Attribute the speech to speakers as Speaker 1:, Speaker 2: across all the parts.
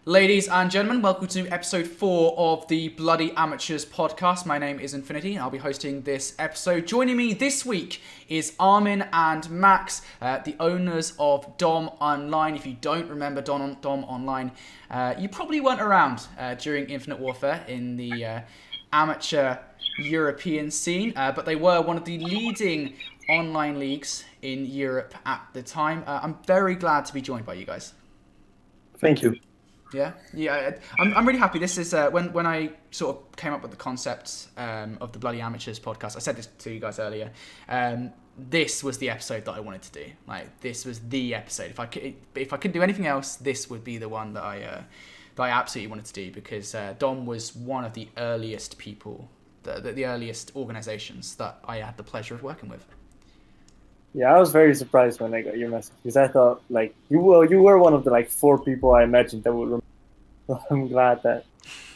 Speaker 1: Ladies and gentlemen, welcome to episode 4 of the Bloody Amateurs podcast. My name is Nfinity and I'll be hosting this episode. Joining me this week is Armin and Max, the owners of DOM Online. If you don't remember DOM Online, you probably weren't around during Infinite Warfare in the amateur European scene, but they were one of the leading online leagues in Europe at the time. I'm very glad to be joined by you guys.
Speaker 2: Thank you.
Speaker 1: Yeah. I'm really happy. This is when I sort of came up with the concept of the Bloody Amateurs podcast. I said this to you guys earlier. This was the episode that I wanted to do. Like, this was the episode. If I could do anything else, this would be the one that I absolutely wanted to do, because Dom was one of the earliest people, the earliest organisations that I had the pleasure of working with.
Speaker 2: Yeah, I was very surprised when I got your message, because I thought you were one of the 4 people I imagined that would remember. I'm glad that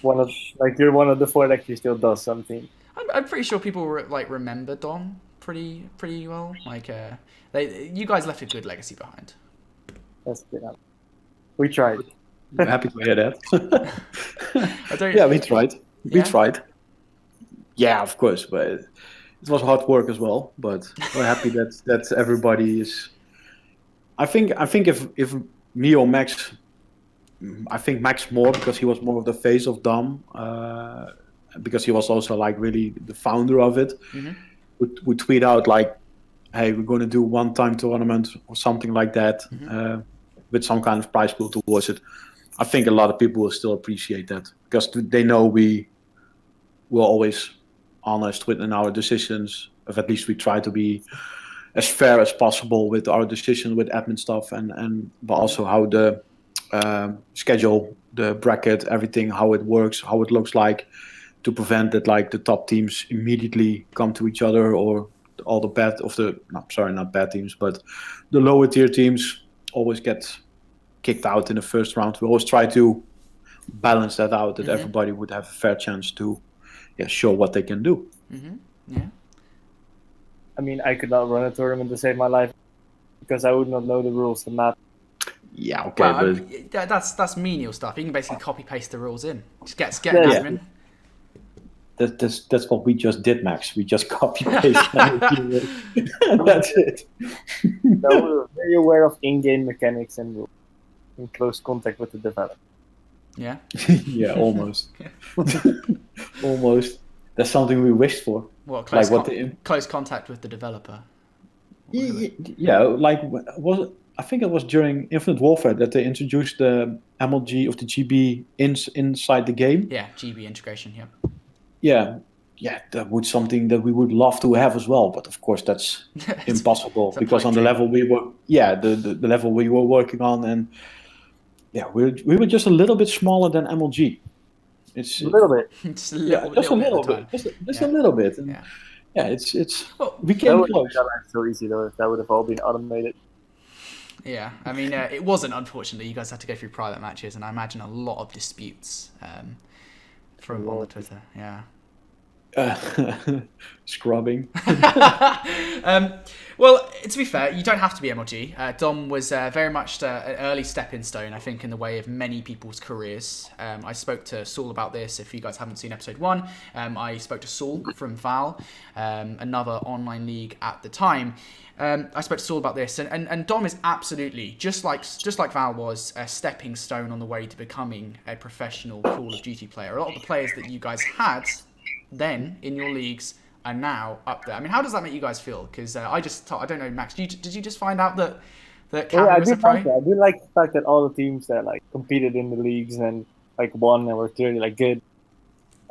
Speaker 2: you're one of the 4 that actually still does something.
Speaker 1: I'm pretty sure people remember Dom pretty well. You guys left a good legacy behind.
Speaker 2: That's good. We tried.
Speaker 3: I'm happy to hear that. Yeah, we tried. We tried. Yeah, of course, but it was hard work as well. But we're happy that everybody is. I think if me or Max, I think Max more, because he was more of the face of DOM, because he was also really the founder of it. Mm-hmm. Would tweet out "Hey, we're going to do one-time tournament" or something like that, mm-hmm. With some kind of prize pool towards it. I think a lot of people will still appreciate that, because they know we will always honest within our decisions, or at least we try to be as fair as possible with our decision with admin stuff, but also how the schedule, the bracket, everything, how it works, how it looks like, to prevent that the top teams immediately come to each other, or all the not bad teams, but the lower tier teams always get kicked out in the first round. We always try to balance that out, that mm-hmm. everybody would have a fair chance to show what they can do.
Speaker 1: Mm-hmm. Yeah.
Speaker 2: I mean, I could not run a tournament to save my life, because I would not know the rules to map.
Speaker 3: Yeah, okay,
Speaker 1: but that's menial stuff. You can basically copy paste the rules in. Just get admin.
Speaker 3: That's what we just did, Max. We just copy paste and that's it.
Speaker 2: So we're very aware of in-game mechanics and rules, in close contact with the developer.
Speaker 1: Yeah.
Speaker 3: Yeah, almost. Almost. That's something we wished for.
Speaker 1: What, close contact with the developer?
Speaker 3: Yeah, I think it was during Infinite Warfare that they introduced the MLG of the GB inside the game.
Speaker 1: Yeah, GB integration,
Speaker 3: yeah. Yeah, that would something that we would love to have as well, but of course that's impossible, because on the level we were, the level we were working on, and we were just a little bit smaller than MLG. It's
Speaker 2: a little bit.
Speaker 1: Just a little bit.
Speaker 3: Just a little bit. And it's we came close.
Speaker 2: That's so easy though, if that would have all been automated.
Speaker 1: Yeah, I mean, it wasn't, unfortunately. You guys had to go through private matches, and I imagine a lot of disputes from on the Twitter. Yeah.
Speaker 3: Scrubbing.
Speaker 1: Well, to be fair, you don't have to be MLG. Dom was very much an early stepping stone, I think, in the way of many people's careers. I spoke to Saul about this. If you guys haven't seen episode 1, I spoke to Saul from Val, another online league at the time. I spoke to Saul about this, and Dom is absolutely, just like Val was, a stepping stone on the way to becoming a professional Call of Duty player. A lot of the players that you guys had then in your leagues are now up there. I mean, how does that make you guys feel? Because I don't know, Max, did you just find out that Cameron was a pro?
Speaker 2: I do like the fact that all the teams that competed in the leagues and won and were clearly good,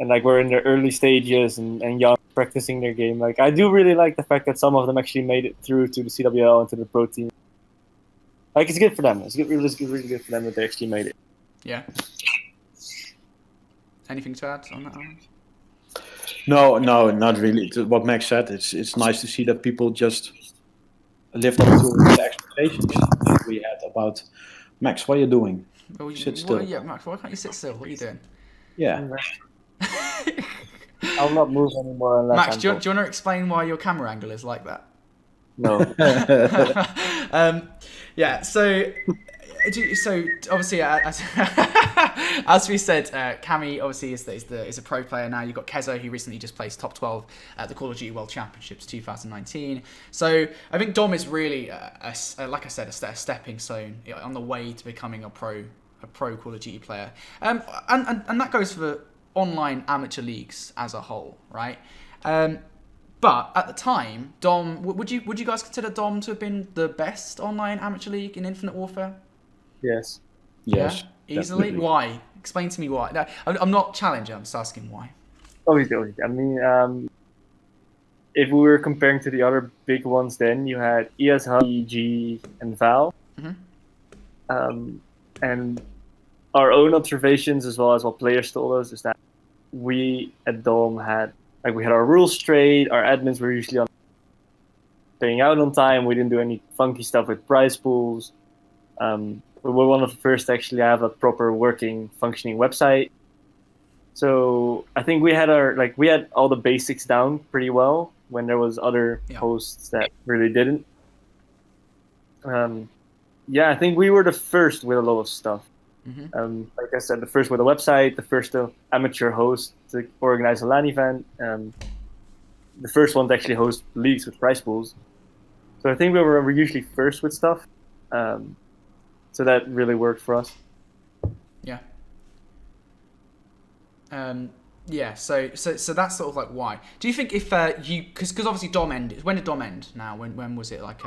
Speaker 2: and were in their early stages and young, practicing their game. I do really like the fact that some of them actually made it through to the CWL and to the pro team. It's good for them. It's really good for them that they actually made it.
Speaker 1: Yeah. Anything to add on that, Alan?
Speaker 3: No, not really. What Max said, it's nice to see that people just lived up to the expectations we had about Max. What are you doing? Sit still.
Speaker 1: Yeah, Max, why can't you sit still? What are you doing?
Speaker 3: Yeah.
Speaker 2: I'll not move anymore unless
Speaker 1: Max, do you want to explain why your camera angle is like that?
Speaker 2: No.
Speaker 1: Yeah, so obviously, As we said, Cammy obviously is a pro player now. You've got Kezo, who recently just placed top 12 at the Call of Duty World Championships 2019. So I think Dom is really, like I said, a stepping stone on the way to becoming a pro Call of Duty player. And that goes for online amateur leagues as a whole, right? But at the time, DOM, would you guys consider DOM to have been the best online amateur league in Infinite Warfare?
Speaker 2: Yes.
Speaker 3: Yes.
Speaker 1: Yeah? Easily?
Speaker 3: Definitely.
Speaker 1: Why? Explain to me why. No, I'm not challenging, I'm just asking why.
Speaker 2: Obviously. I mean, if we were comparing to the other big ones then, you had ESH, EG, and Valve.
Speaker 1: Mm-hmm.
Speaker 2: And our own observations, as well as what players told us, is that we at DOM had our rules straight, our admins were usually paying out on time, we didn't do any funky stuff with prize pools. We were one of the first to actually have a proper working, functioning website. So I think we had all the basics down pretty well when there was other hosts that really didn't. I think we were the first with a lot of stuff.
Speaker 1: Mm-hmm.
Speaker 2: Like I said, the first with a website, the first amateur host to organize a LAN event, the first one to actually host leagues with prize pools. So I think we were usually first with stuff. So that really worked for us.
Speaker 1: Yeah. So that's sort of like why. Do you think if because obviously DOM ended. When did DOM end? Now, when was it like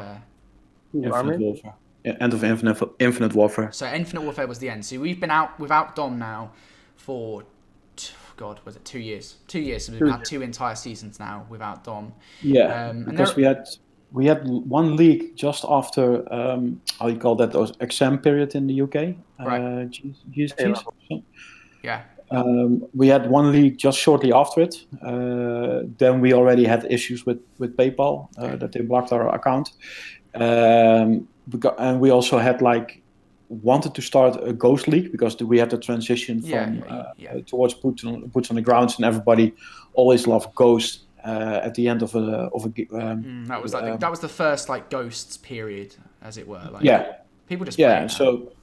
Speaker 3: Infinite Warfare. Yeah, end of Infinite Warfare.
Speaker 1: So Infinite Warfare was the end. So we've been out without DOM now for, was it 2 years? 2 years. So we've had 2 entire seasons now without DOM.
Speaker 3: Yeah, because we had one league just after how you call that, those exam period in the UK.
Speaker 1: Right.
Speaker 3: GCs.
Speaker 1: Yeah.
Speaker 3: We had one league just shortly after it. Then we already had issues with PayPal that they blocked our account. And we also had wanted to start a Ghost League because we had the transition from towards boots on the grounds, and everybody always loved Ghost at the end of a
Speaker 1: that was the first Ghosts period, as it were. People just
Speaker 3: so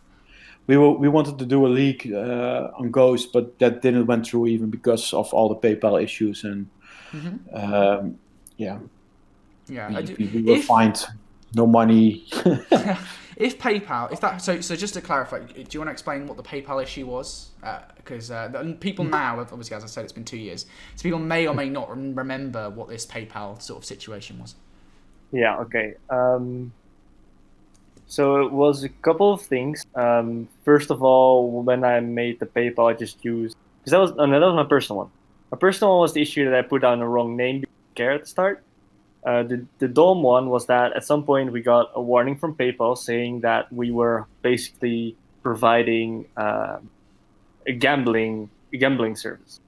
Speaker 3: we wanted to do a league on Ghost, but that didn't went through even because of all the PayPal issues and we were fined. No money.
Speaker 1: If PayPal, so just to clarify, do you want to explain what the PayPal issue was? Because people now, obviously, as I said, it's been 2 years, so people may or may not remember what this PayPal sort of situation was.
Speaker 2: Yeah. Okay. So it was a couple of things. First of all, when I made the PayPal, I just used because that was my personal one. My personal one was the issue that I put down the wrong name at the start. The DOM one was that at some point we got a warning from PayPal saying that we were basically providing a gambling service.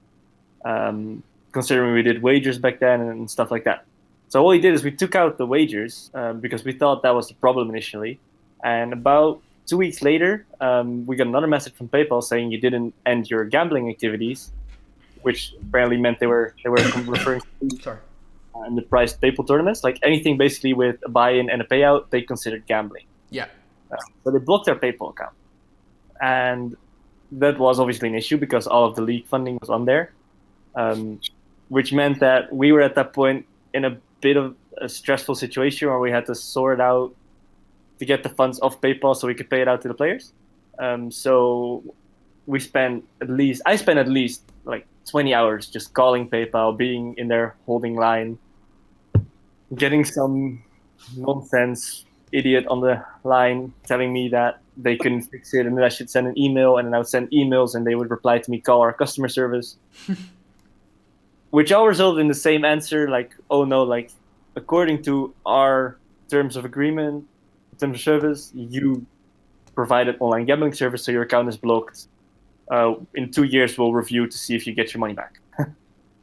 Speaker 2: Considering we did wagers back then and stuff like that. So what we did is we took out the wagers because we thought that was the problem initially. And about 2 weeks later, we got another message from PayPal saying you didn't end your gambling activities, which apparently meant they were referring to in the priced PayPal tournaments, anything basically with a buy-in and a payout, they considered gambling.
Speaker 1: Yeah.
Speaker 2: So they blocked our PayPal account, and that was obviously an issue because all of the league funding was on there, which meant that we were at that point in a bit of a stressful situation where we had to sort out to get the funds off PayPal so we could pay it out to the players. So I spent at least 20 hours just calling PayPal, being in there holding line, getting some nonsense idiot on the line telling me that they couldn't fix it and that I should send an email, and then I would send emails and they would reply to me, call our customer service, which all resulted in the same answer, oh no, according to our terms of agreement, terms of service, you provided online gambling service, so your account is blocked. In 2 years, we'll review to see if you get your money back.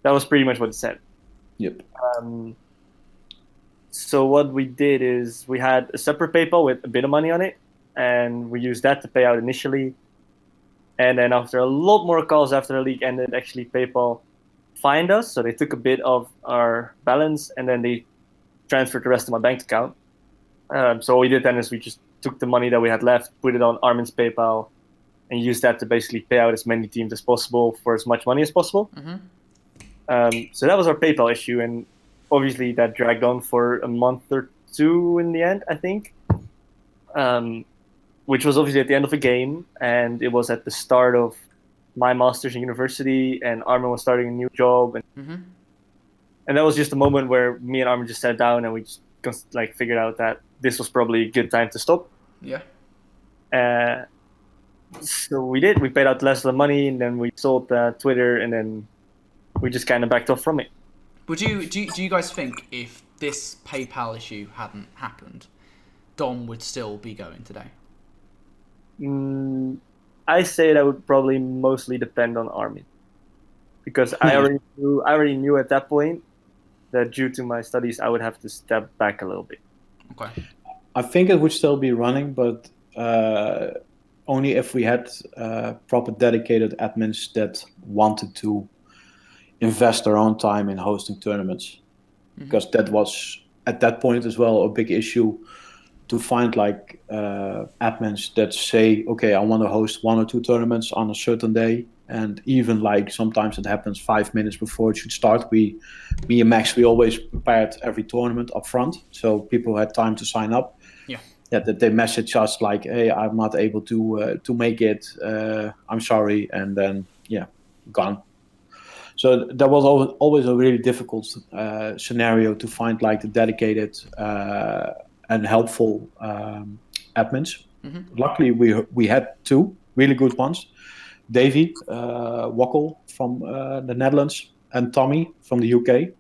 Speaker 2: That was pretty much what it said.
Speaker 3: Yep.
Speaker 2: So what we did is we had a separate PayPal with a bit of money on it, and we used that to pay out initially. And then after a lot more calls after the league ended, actually PayPal fined us. So they took a bit of our balance, and then they transferred the rest to my bank account. So what we did then is we just took the money that we had left, put it on Armin's PayPal, and use that to basically pay out as many teams as possible for as much money as possible. So that was our PayPal issue, and obviously that dragged on for a month or two in the end, I think, which was obviously at the end of a game, and it was at the start of my master's in university, and Armin was starting a new job, and that was just a moment where me and Armin just sat down and we just like figured out that this was probably a good time to stop. So we did. We paid out the rest of the money, and then we sold Twitter, and then we just kind of backed off from it.
Speaker 1: Do you guys think if this PayPal issue hadn't happened, DOM would still be going today?
Speaker 2: I say that would probably mostly depend on Armin, because I already knew at that point that due to my studies I would have to step back a little bit.
Speaker 1: Okay.
Speaker 3: I think it would still be running, but only if we had proper dedicated admins that wanted to invest their own time in hosting tournaments, because that was at that point as well a big issue to find like admins that say, okay, I want to host 1 or 2 tournaments on a certain day, and even like sometimes it happens 5 minutes before it should start. Me and Max, we always prepared every tournament up front, so people had time to sign up. That they message us like, hey, I'm not able to make it, I'm sorry, and then gone. So that was always a really difficult scenario to find like the dedicated and helpful admins. Luckily, we had 2 really good ones. Davy Wokkel from the Netherlands and Tommy from the UK.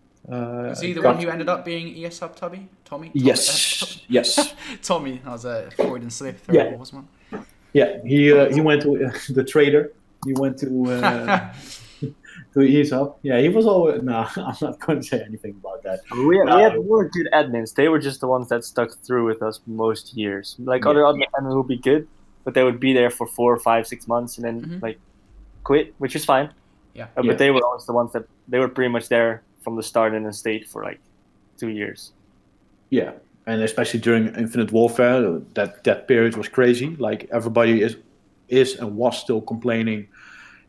Speaker 1: Is he the one who ended up being ES Hub Tommy?
Speaker 3: Yes.
Speaker 1: Tommy, that was a Freudian slip. Wasn't one?
Speaker 3: Yeah, he went to the trader. He went to ES Hub. Yeah, he was always. No, I'm not going to say anything about that.
Speaker 2: We had more good admins. They were just the ones that stuck through with us most years. Like other admins would be good, but they would be there for 4, 5, 6 months and then like quit, which is fine. But they were always the ones that they were pretty much there from the start and then stayed for like 2 years. Yeah,
Speaker 3: and especially during Infinite Warfare, that period was crazy. Like everybody is and was still complaining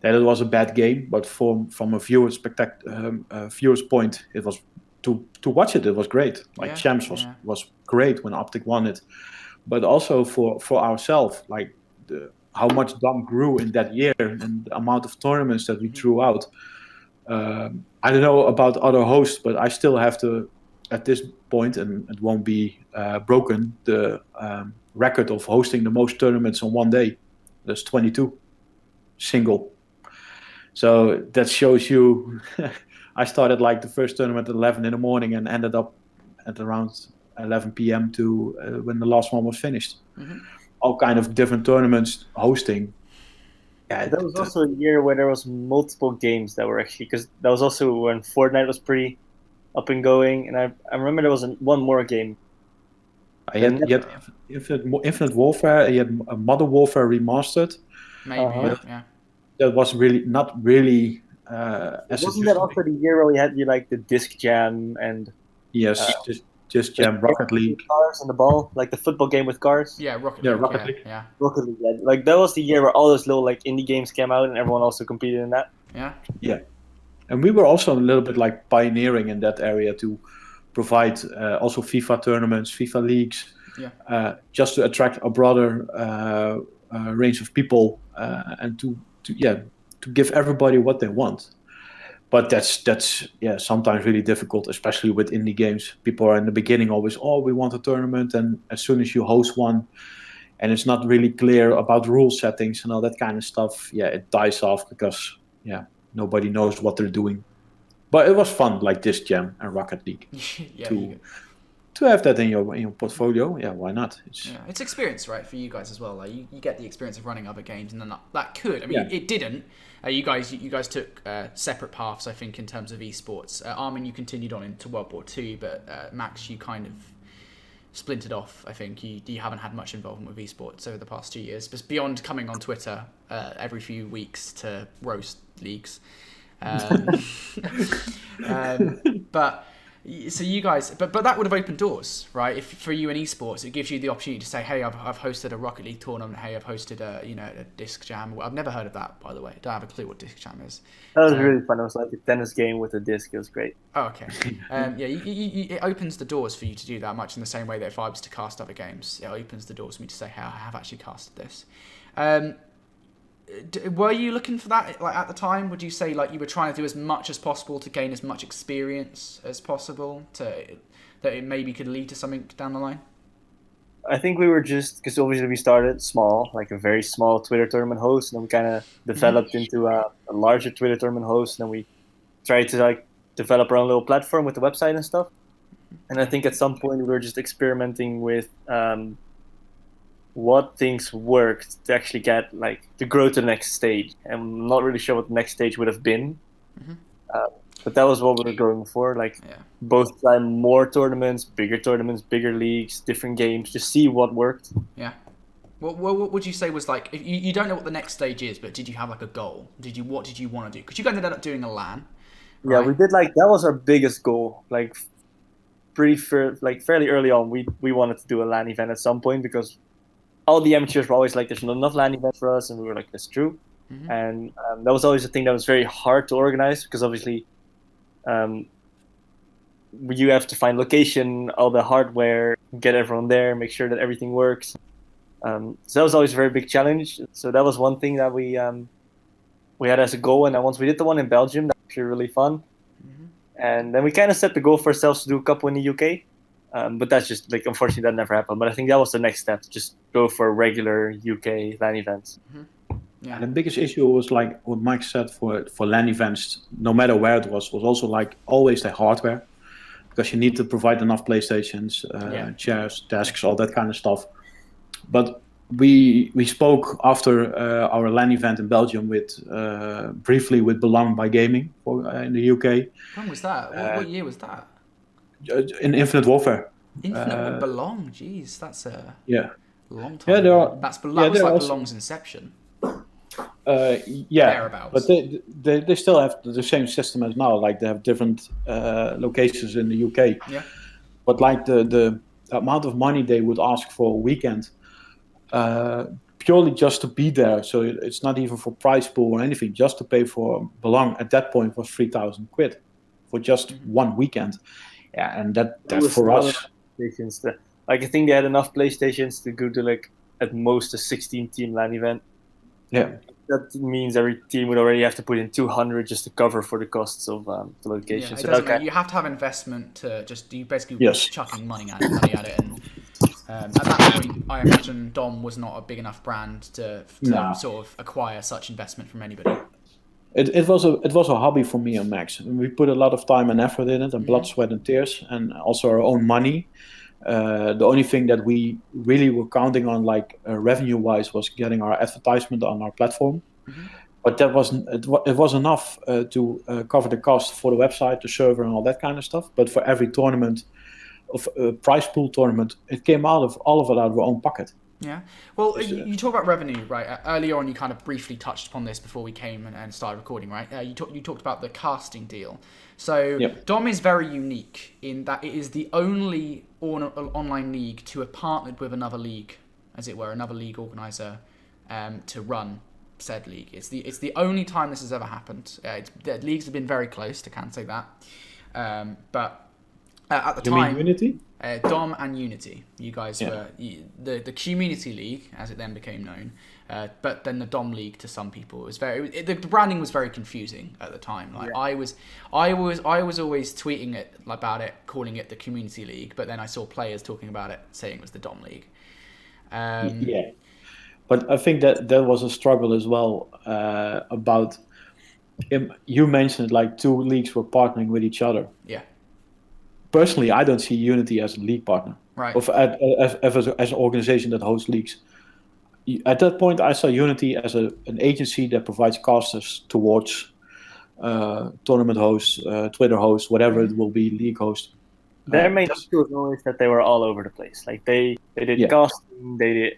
Speaker 3: that it was a bad game, but from a viewer's point, it was to watch it. It was great. Like Champs was great when Optic won it, but also for ourselves, like how much DOM grew in that year and the amount of tournaments that we threw out. I don't know about other hosts, but I still have to, at this point, and it won't be broken, the record of hosting the most tournaments on one day. That's 22 single. So that shows you, I started like the first tournament at 11 in the morning and ended up at around 11 p.m. to when the last one was finished. All kind of different tournaments hosting.
Speaker 2: Yeah, that was also a year where there was multiple games that were actually, because that was also when Fortnite was pretty up and going, and I remember there was one more game.
Speaker 3: You had Infinite Warfare, you had Modern Warfare Remastered.
Speaker 1: Maybe,
Speaker 3: That was really not really.
Speaker 2: Wasn't that also the year where we had like the disc jam and?
Speaker 3: Yes, just jam Rocket League.
Speaker 2: Cars and the ball, like the football game with cars.
Speaker 1: Yeah, Rocket League.
Speaker 2: Rocket League. Yeah. Like that was the year where all those little like indie games came out, and everyone also competed in that.
Speaker 3: Yeah, and we were also a little bit like pioneering in that area to provide also FIFA tournaments, FIFA leagues, just to attract a broader range of people and to give everybody what they want. But that's sometimes really difficult, especially with indie games. People are in the beginning always, we want a tournament, and as soon as you host one, and it's not really clear about rule settings and all that kind of stuff, it dies off because nobody knows what they're doing. But it was fun, like Disc Jam and Rocket League, to have that in your portfolio. Yeah, why not?
Speaker 1: It's experience, right, for you guys as well. Like you get the experience of running other games, and then that could. I mean, it didn't. You guys took separate paths, I think, in terms of esports. Armin, you continued on into World War II, but Max, you kind of splintered off. I think you haven't had much involvement with esports over the past 2 years, but beyond coming on Twitter every few weeks to roast leagues. But So you guys, but that would have opened doors, right? If for you in esports, it gives you the opportunity to say, "Hey, I've hosted a Rocket League tournament. Hey, I've hosted a disc jam." I've never heard of that, by the way. Don't have a clue what disc jam is.
Speaker 2: That was really fun. It was like a tennis game with a disc. It was great.
Speaker 1: Oh, okay. It opens the doors for you to do that, much in the same way that if I was to cast other games, it opens the doors for me to say, "Hey, I have actually casted this." Were you looking for that like at the time? Would you say like you were trying to do as much as possible to gain as much experience as possible that it maybe could lead to something down the line?
Speaker 2: I think we were just because obviously we started small, like a very small Twitter tournament host, and then we kind of developed into a larger Twitter tournament host, and then we tried to like develop our own little platform with the website and stuff. And I think at some point we were just experimenting with what things worked to actually get like to grow to the next stage. And I'm not really sure what the next stage would have been, but that was what we were going for. Like both time more tournaments, bigger leagues, different games, just see what worked.
Speaker 1: Yeah. What would you say was like? If you don't know what the next stage is, but did you have like a goal? What did you want to do? Because you guys ended up doing a LAN. Right?
Speaker 2: Yeah, we did like that was our biggest goal. Like fairly early on, we wanted to do a LAN event at some point because all the amateurs were always like, "There's not enough LAN events for us," and we were like, "That's true." And that was always a thing that was very hard to organize because obviously, you have to find location, all the hardware, get everyone there, make sure that everything works. So that was always a very big challenge. So that was one thing that we had as a goal. And then once we did the one in Belgium, that was actually really fun. And then we kind of set the goal for ourselves to do a couple in the UK. But that's just like, unfortunately, that never happened. But I think that was the next step, to just go for regular UK LAN events.
Speaker 3: Yeah. And the biggest issue was like what Mike said for LAN events, no matter where it was also like always the hardware, because you need to provide enough PlayStations, chairs, desks, all that kind of stuff. But we spoke after our LAN event in Belgium with briefly with Belong by Gaming in the UK.
Speaker 1: When was that? What year was that?
Speaker 3: In Infinite Warfare.
Speaker 1: Infinite Belong, jeez, that's a long time.
Speaker 3: Yeah,
Speaker 1: that was like Belong's inception. Thereabouts.
Speaker 3: But they still have the same system as now. Like they have different locations in the UK.
Speaker 1: Yeah.
Speaker 3: But like the amount of money they would ask for a weekend, purely just to be there. So it's not even for prize pool or anything. Just to pay for Belong at that point was 3,000 quid for just one weekend. Yeah, and that for us.
Speaker 2: Like I think they had enough PlayStations to go to like at most a 16-team LAN event.
Speaker 3: Yeah.
Speaker 2: That means every team would already have to put in 200 just to cover for the costs of the location.
Speaker 1: Yeah, so you have to have investment to just you basically chucking money at it, and at that point, I imagine DOM was not a big enough brand to sort of acquire such investment from anybody.
Speaker 3: It was a hobby for me and Max. We put a lot of time and effort in it, and blood, sweat, and tears, and also our own money. The only thing that we really were counting on, like revenue-wise, was getting our advertisement on our platform. But that wasn't. It was enough to cover the cost for the website, the server, and all that kind of stuff. But for every tournament, of prize pool tournament, it came all of it out of our own pocket.
Speaker 1: Yeah. Well, you talk about revenue, right? Earlier on, you kind of briefly touched upon this before we came and started recording, right? You talked about the casting deal. So DOM is very unique in that it is the only online league to have partnered with another league, as it were, another league organizer, to run said league. It's the only time this has ever happened. The leagues have been very close, I can say that. But at the time,
Speaker 3: mean Unity?
Speaker 1: DOM and Unity. You guys were the community league, as it then became known. But then the DOM league to some people the branding was very confusing at the time. Like I was always tweeting about it, calling it the community league. But then I saw players talking about it, saying it was the DOM league.
Speaker 3: But I think that was a struggle as well about. You mentioned like two leagues were partnering with each other.
Speaker 1: Yeah.
Speaker 3: Personally, I don't see Unity as a league partner,
Speaker 1: right?
Speaker 3: As an organization that hosts leagues. At that point, I saw Unity as an agency that provides casters towards tournament hosts, Twitter hosts, whatever it will be, league hosts.
Speaker 2: Their main issue was always that they were all over the place. Like they did casting, they did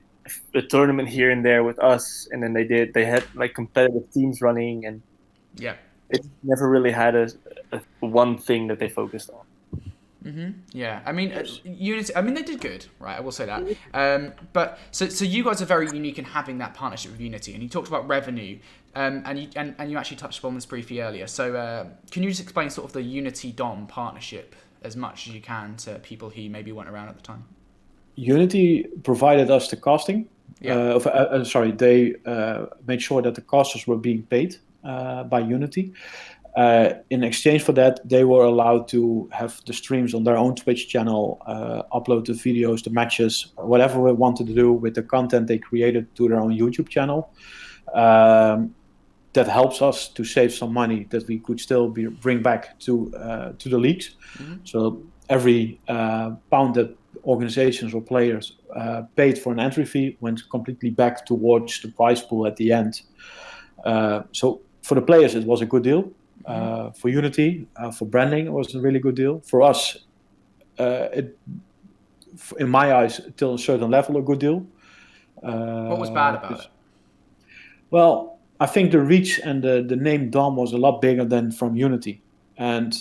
Speaker 2: a tournament here and there with us, and then they had like competitive teams running, and it never really had a one thing that they focused on.
Speaker 1: Yeah, I mean, Unity. I mean, they did good, right? I will say that. But so you guys are very unique in having that partnership with Unity, and you talked about revenue, and you actually touched upon this briefly earlier. So can you just explain sort of the Unity DOM partnership as much as you can to people who maybe weren't around at the time?
Speaker 3: Unity provided us the costing.
Speaker 1: Yeah.
Speaker 3: They made sure that the casters were being paid by Unity. In exchange for that, they were allowed to have the streams on their own Twitch channel, upload the videos, the matches, whatever they wanted to do with the content they created to their own YouTube channel. That helps us to save some money that we could still bring back to the leagues. So every pound that organizations or players paid for an entry fee went completely back towards the prize pool at the end. So for the players, it was a good deal. For Unity, for branding, it was a really good deal. For us, in my eyes, till a certain level, a good deal.
Speaker 1: What was bad about it?
Speaker 3: Well, I think the reach and the name DOM was a lot bigger than from Unity. And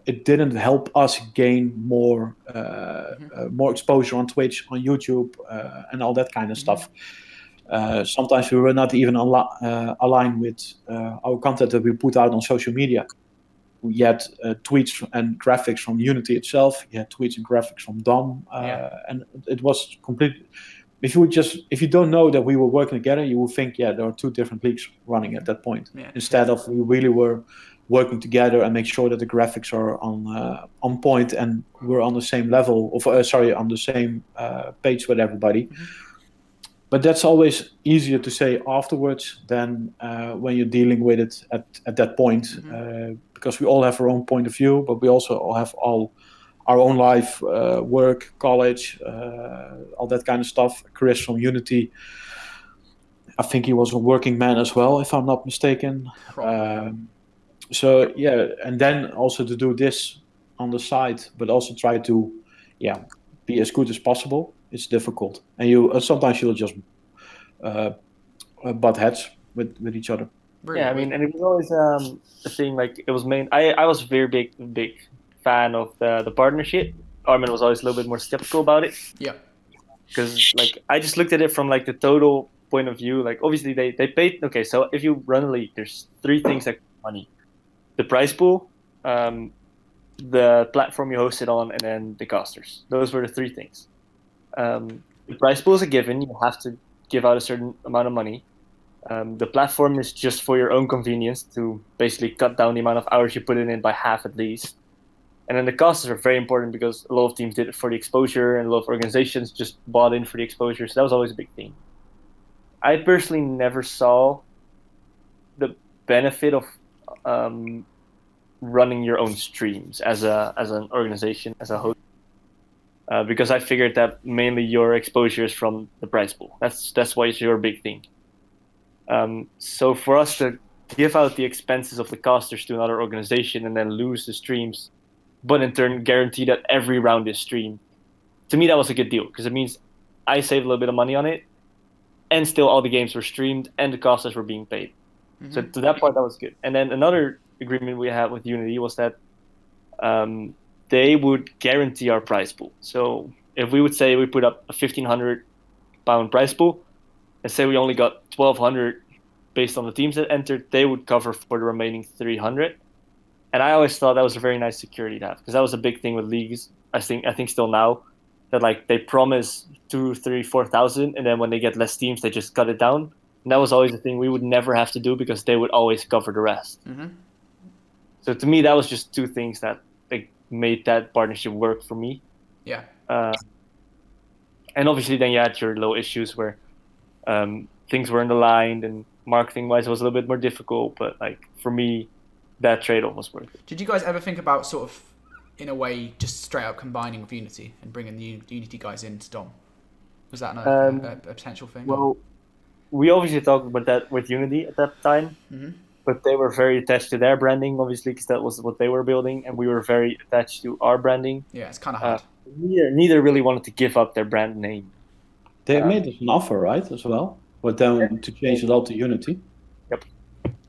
Speaker 3: it didn't help us gain more exposure on Twitch, on YouTube, and all that kind of stuff. Sometimes we were not even aligned with our content that we put out on social media. We had tweets and graphics from Unity itself. You had tweets and graphics from DOM, and it was complete. If you don't know that we were working together, you will think, there are two different leagues running at that point. Instead of we really were working together and make sure that the graphics are on point and we're on the same level, on the same page with everybody. But that's always easier to say afterwards than when you're dealing with it at that point, because we all have our own point of view, but we also all have our own life, work, college, all that kind of stuff. Chris from Unity, I think he was a working man as well, if I'm not mistaken. And then also to do this on the side, but also try to, be as good as possible. It's difficult, and sometimes you'll just butt heads with each other.
Speaker 2: Really? Yeah, I mean, and it was always a thing. Like it was I was a very big fan of the partnership. Armin was always a little bit more skeptical about it.
Speaker 1: Yeah.
Speaker 2: Because like I just looked at it from like the total point of view. Like obviously they paid. Okay, so if you run a league, there's three things that cost money: the prize pool, the platform you host it on, and then the casters. Those were the three things. The prize pool is a given. You have to give out a certain amount of money. The platform is just for your own convenience to basically cut down the amount of hours you put in by half at least. And then the casters are very important because a lot of teams did it for the exposure and a lot of organizations just bought in for the exposure. So that was always a big thing. I personally never saw the benefit of running your own streams as an organization, as a host. Because I figured that mainly your exposure is from the prize pool. That's why it's your big thing. So for us to give out the expenses of the casters to another organization and then lose the streams, but in turn guarantee that every round is streamed, to me that was a good deal because it means I saved a little bit of money on it, and still all the games were streamed and the casters were being paid. So to that part, that was good. And then another agreement we had with Unity was that they would guarantee our prize pool. So if we would say we put up a £1,500 prize pool, and say we only got 1,200 based on the teams that entered, they would cover for the remaining 300. And I always thought that was a very nice security to have because that was a big thing with leagues. I think still now that like they promise 2,000, 3,000, 4,000, and then when they get less teams, they just cut it down. And that was always a thing we would never have to do because they would always cover the rest. So to me, that was just two things that made that partnership work for me.
Speaker 1: Yeah.
Speaker 2: And obviously then you had your little issues where things weren't aligned and marketing wise it was a little bit more difficult, but like for me that trade-off was worth it.
Speaker 1: Did you guys ever think about sort of in a way just straight up combining with Unity and bringing the Unity guys into DOM? Was that a potential thing?
Speaker 2: Well, we obviously talked about that with Unity at that time, but they were very attached to their branding obviously because that was what they were building, and we were very attached to our branding.
Speaker 1: Yeah, it's kind of hard.
Speaker 2: Neither really wanted to give up their brand name.
Speaker 3: They made us an offer, right, as well, but then to change it all to Unity.
Speaker 2: Yep,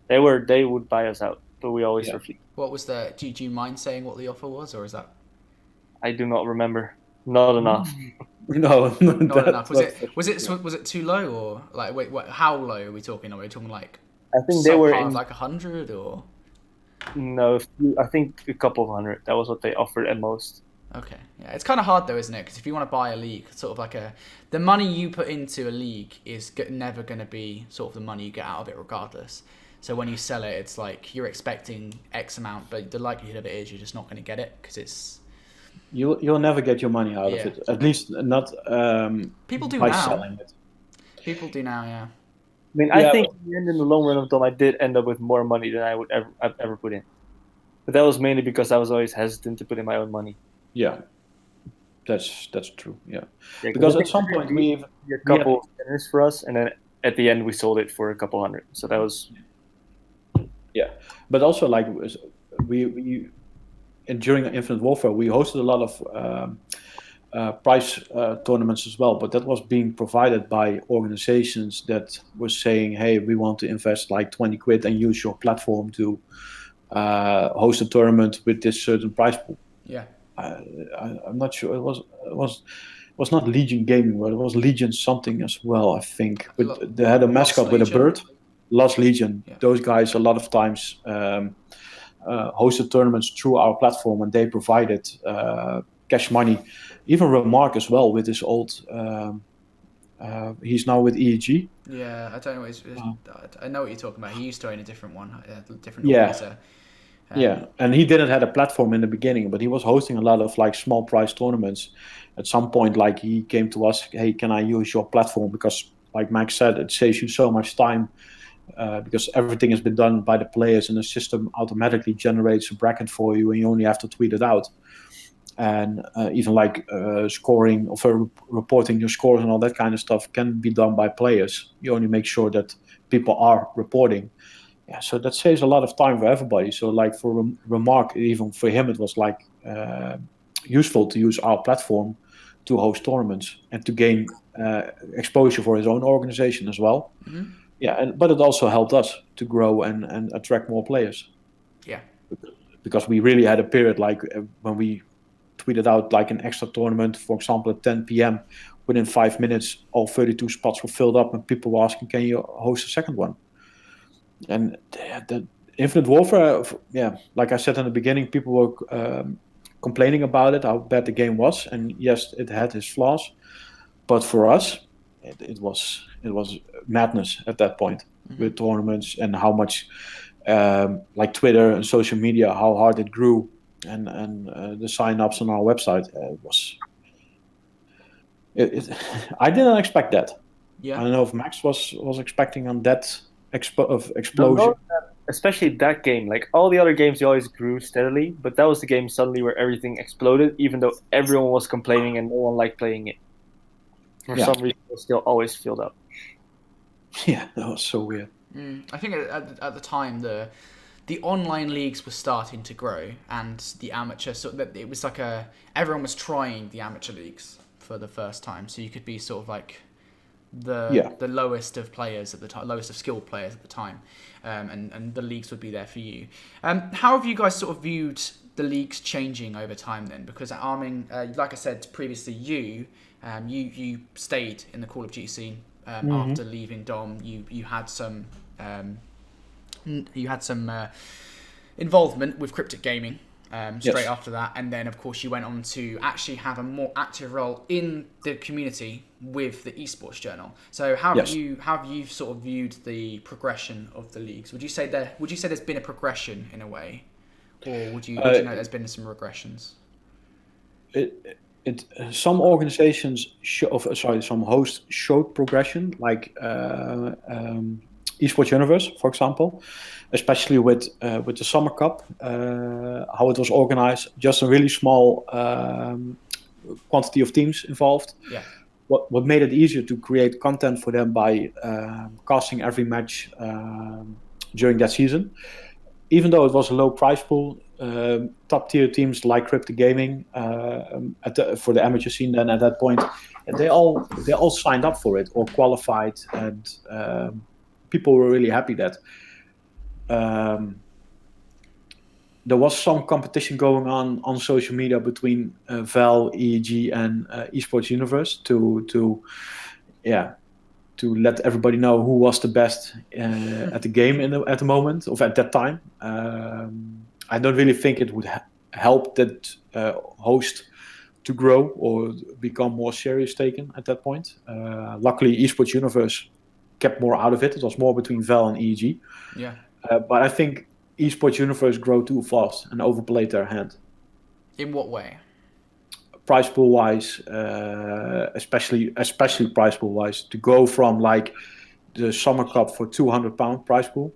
Speaker 2: they would buy us out, but we always refused.
Speaker 1: What was do you mind saying what the offer was, or is that?
Speaker 2: I do not remember. Not enough.
Speaker 3: No,
Speaker 1: not enough. Was it too low, or like wait, what? How low are we talking? Are we talking like
Speaker 2: I think they were
Speaker 1: in like 100 or?
Speaker 2: No, I think a couple of hundred. That was what they offered at most.
Speaker 1: Okay, yeah, it's kind of hard though, isn't it? Because if you want to buy a league, sort of like the money you put into a league is never going to be sort of the money you get out of it, regardless. So when you sell it, it's like you're expecting X amount, but the likelihood of it is you're just not going to get it because it's.
Speaker 3: You'll never get your money out of it. At least not
Speaker 1: people do
Speaker 3: by
Speaker 1: now.
Speaker 3: selling it.
Speaker 1: People do now, yeah.
Speaker 2: I mean, I think in the long run of DOM, I did end up with more money than I've ever put in. But that was mainly because I was always hesitant to put in my own money.
Speaker 3: Yeah, that's true. Yeah, because at some point we
Speaker 2: a couple of spinners for us, and then at the end we sold it for a couple hundred. So that was.
Speaker 3: Yeah, but also like we during Infinite Warfare we hosted a lot of prize tournaments as well, but that was being provided by organizations that were saying, hey, we want to invest like 20 quid and use your platform to host a tournament with this certain prize pool.
Speaker 1: Yeah.
Speaker 3: I'm not sure. It was not Legion Gaming, but it was Legion something as well, I think. They had a mascot with a bird. Lost Legion. Yeah. Those guys a lot of times hosted tournaments through our platform, and they provided cash money. Even Remark as well with his old. He's now with EEG.
Speaker 1: Yeah, I don't know. I know what you're talking about. He used to own a different one, different organizer.
Speaker 3: Yeah, and he didn't have a platform in the beginning, but he was hosting a lot of like small prize tournaments. At some point, like he came to us, hey, can I use your platform? Because like Max said, it saves you so much time because everything has been done by the players and the system automatically generates a bracket for you and you only have to tweet it out. And even like scoring or reporting your scores and all that kind of stuff can be done by players. You only make sure that people are reporting. Yeah, so that saves a lot of time for everybody. So like for Remark, even for him, it was like useful to use our platform to host tournaments and to gain exposure for his own organization as well.
Speaker 1: Mm-hmm.
Speaker 3: Yeah, but it also helped us to grow and attract more players.
Speaker 1: Yeah,
Speaker 3: because we really had a period like when we tweeted out like an extra tournament, for example, at 10 p.m. Within 5 minutes, all 32 spots were filled up, and people were asking, "Can you host a second one?" And the Infinite Warfare, like I said in the beginning, people were complaining about it, how bad the game was, and yes, it had its flaws, but for us, it was madness at that point with tournaments and how much, like Twitter and social media, how hard it grew, and the sign-ups on our website was. I didn't expect that.
Speaker 1: Yeah.
Speaker 3: I don't know if Max was expecting on that. Explosion.
Speaker 2: Especially that game. Like all the other games, you always grew steadily, but that was the game suddenly where everything exploded, even though everyone was complaining and no one liked playing it. For some reason, it was still always filled up. Yeah,
Speaker 3: that was so weird.
Speaker 1: I think at the time the online leagues were starting to grow, and the amateur, so that it was like everyone was trying the amateur leagues for the first time, so you could be sort of like the lowest of players at the time, lowest of skilled players at the time, and the leagues would be there for you. How have you guys sort of viewed the leagues changing over time then? Because Armin, like I said previously, you stayed in the Call of Duty scene after leaving DOM. You had some involvement with Cryptic Gaming. Straight after that, and then of course you went on to actually have a more active role in the community with the Esports Journal. So how have you sort of viewed the progression of the leagues? Would you say there's been a progression in a way, or would you know there's been some regressions?
Speaker 3: Some organizations some hosts showed progression, like Esports Universe, for example, especially with the Summer Cup, how it was organized, just a really small quantity of teams involved.
Speaker 1: Yeah.
Speaker 3: What made it easier to create content for them by casting every match during that season. Even though it was a low prize pool, top tier teams like Cryptic Gaming for the amateur scene then at that point, they all signed up for it or qualified, and people were really happy that there was some competition going on social media between Val, EEG, and Esports Universe to let everybody know who was the best at the game at the moment, or at that time. I don't really think it would help that host to grow or become more serious taken at that point. Luckily, Esports Universe kept more out of it. It was more between Val and EEG.
Speaker 1: Yeah.
Speaker 3: But I think Esports Universe grew too fast and overplayed their hand.
Speaker 1: In what way?
Speaker 3: Prize pool wise, especially prize pool wise, to go from like the Summer Cup for £200 prize pool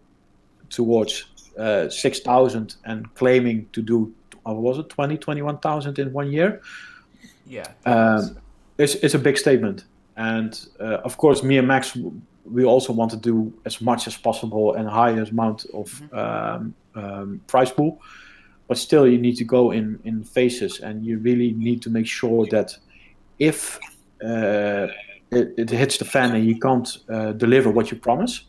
Speaker 3: towards 6,000 and claiming to do, what was it, 21,000 in 1 year?
Speaker 1: Yeah.
Speaker 3: It's a big statement. And of course, me and Max, we also want to do as much as possible and highest amount of prize pool. But still, you need to go in phases, and you really need to make sure that if it hits the fan and you can't deliver what you promise,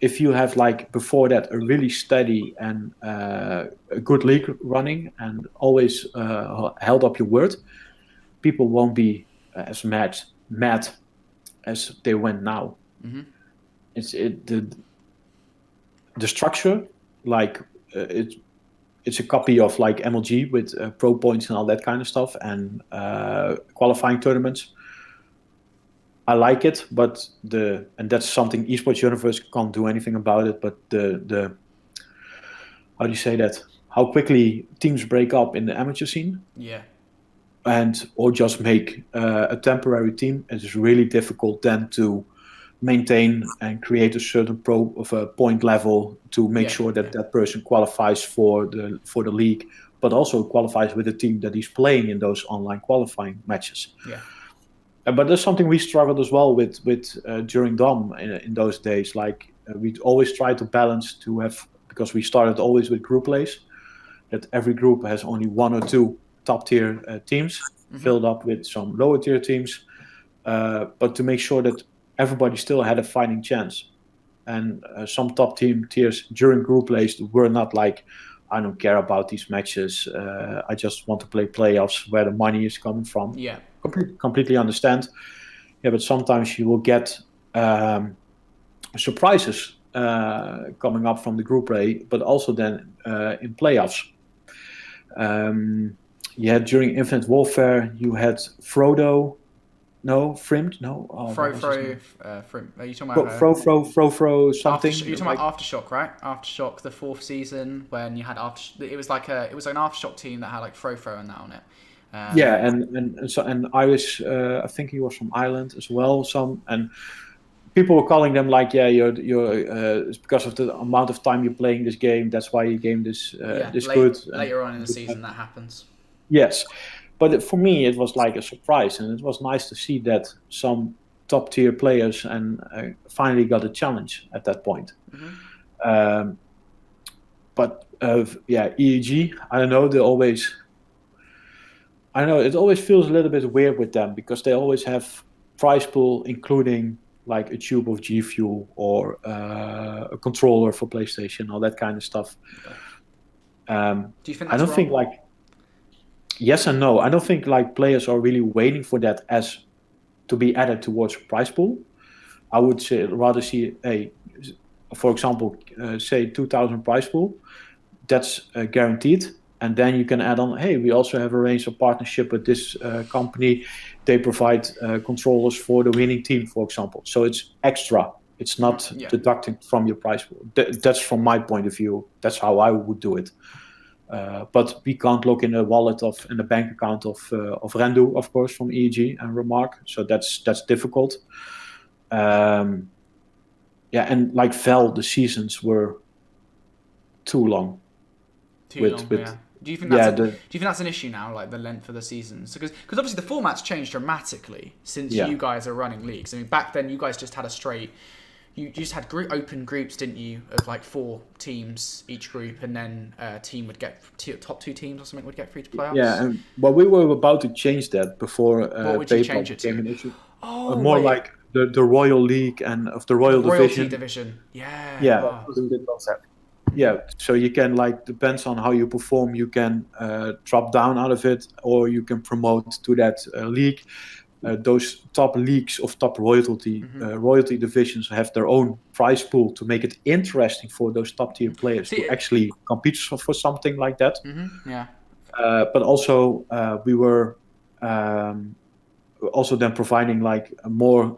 Speaker 3: if you have, like before that, a really steady and a good league running and always held up your word, people won't be as mad as they went now.
Speaker 1: Mm-hmm.
Speaker 3: The structure, like it's a copy of like MLG with pro points and all that kind of stuff, and qualifying tournaments. I like it, but and that's something Esports Universe can't do anything about it. But the how do you say that? How quickly teams break up in the amateur scene, or just make a temporary team. It is really difficult then to maintain and create a certain point level to make sure that that person qualifies for the league, but also qualifies with the team that he's playing in those online qualifying matches. But there's something we struggled as well with during DOM in those days. Like we always try to balance to have, because we started always with group plays, that every group has only one or two top tier teams filled up with some lower tier teams, but to make sure that everybody still had a fighting chance. And some top tiers during group plays were not like, I don't care about these matches, I just want to play playoffs where the money is coming from. Completely understand. But sometimes you will get surprises coming up from the group play, but also then in playoffs. During Infinite Warfare, you had Frodo. No, Frimmed? No.
Speaker 1: Frim. Are you talking about
Speaker 3: Frofro something?
Speaker 1: You're talking about Aftershock, right? Aftershock, the 4th season, when you had it was like an Aftershock team that had like Frofro and that on it.
Speaker 3: And Irish, I think he was from Ireland as well. And people were calling them like, you're it's because of the amount of time you're playing this game. That's why your game this good.
Speaker 1: Later on in the season, that happens.
Speaker 3: Yes, but for me, it was like a surprise, and it was nice to see that some top tier players and finally got a challenge at that point. EEG, I don't know. It always feels a little bit weird with them because they always have prize pool, including like a tube of G Fuel or a controller for PlayStation, all that kind of stuff.
Speaker 1: Do you think that's
Speaker 3: I don't
Speaker 1: wrong?
Speaker 3: think like. Yes and no. I don't think like players are really waiting for that as to be added towards prize pool. I would rather see for example, say 2,000 prize pool. That's guaranteed, and then you can add on. Hey, we also have arranged a partnership with this company. They provide controllers for the winning team, for example. So it's extra. It's not deducting from your prize pool. That's from my point of view. That's how I would do it. But we can't look in the wallet in the bank account of Rendu, of course, from EEG and Remark. So that's difficult. And like Vel, the seasons were too long.
Speaker 1: Do you think that's an issue now, like the length of the seasons? Because obviously the format's changed dramatically since you guys are running leagues. I mean, back then you guys just had you just had open groups, didn't you, of like 4 teams each group, and then a team would get top 2 teams or something would get through to playoffs.
Speaker 3: Yeah, but we were about to change that before.
Speaker 1: What would you change it to?
Speaker 3: An issue. Like the Royal League and of the Royal
Speaker 1: Royalty
Speaker 3: Division.
Speaker 1: Yeah.
Speaker 2: That was a good concept.
Speaker 3: Yeah, so you can depends on how you perform, you can drop down out of it, or you can promote to that league. Those top leagues of top royalty divisions have their own prize pool to make it interesting for those top tier players to actually compete for something like that.
Speaker 1: Yeah.
Speaker 3: But also we were also then providing more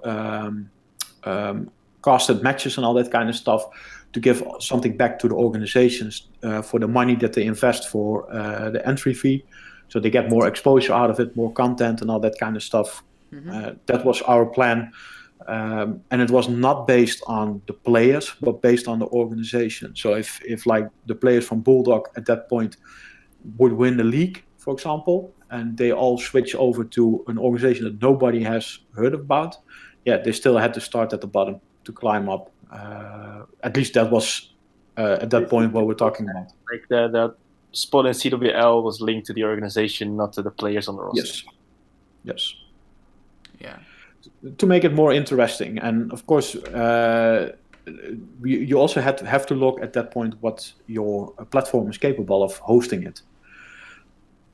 Speaker 3: casted matches and all that kind of stuff to give something back to the organizations for the money that they invest for the entry fee. So they get more exposure out of it, more content and all that kind of stuff. That was our plan. And it was not based on the players, but based on the organization. So if the players from Bulldog at that point would win the league, for example, and they all switch over to an organization that nobody has heard about, they still had to start at the bottom to climb up. At least that was at that point what we're talking about.
Speaker 2: Like the spot in CWL was linked to the organization, not to the players on the roster.
Speaker 3: Yes.
Speaker 1: Yeah.
Speaker 3: To make it more interesting, and of course, you also have to look at that point what your platform is capable of hosting it.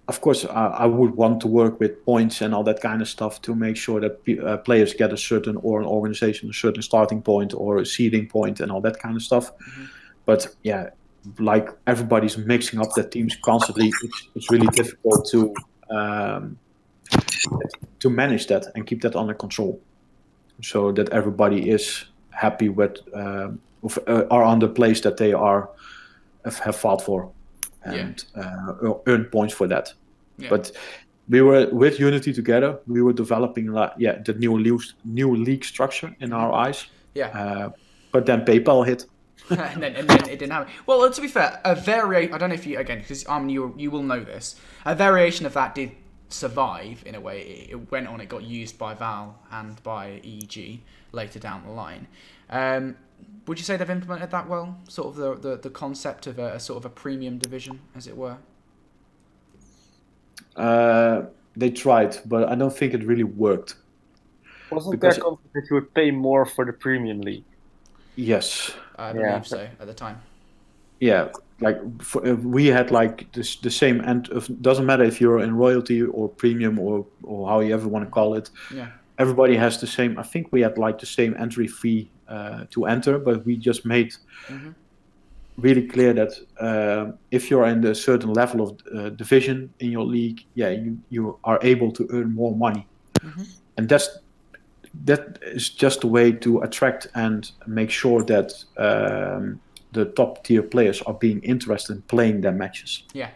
Speaker 3: Of course, I would want to work with points and all that kind of stuff to make sure that players get a certain, or an organization, a certain starting point or a seeding point and all that kind of stuff. But everybody's mixing up their teams constantly. It's really difficult to manage that and keep that under control, so that everybody is happy with are on the place that they have fought for, and earn points for that. But we were with Unity together. We were developing the new league structure in our eyes. But then PayPal hit.
Speaker 1: and then it didn't happen. Well, to be fair, I don't know if you, again, because you will know this, a variation of that did survive in a way. It went on, it got used by Val and by EEG later down the line. Would you say they've implemented that well? Sort of the concept of a sort of a premium division, as it were?
Speaker 3: They tried, but I don't think it really worked.
Speaker 2: Wasn't there concept that you would pay more for the premium league?
Speaker 3: Yes.
Speaker 1: I believe so at the time.
Speaker 3: Yeah, we had the same, and doesn't matter if you're in royalty or premium or how you ever want to call it.
Speaker 1: Yeah.
Speaker 3: Everybody has the same. I think we had the same entry fee to enter, but we just made really clear that if you're in a certain level of division in your league, you are able to earn more money, and that is just a way to attract and make sure that the top tier players are being interested in playing their matches.
Speaker 1: Yeah.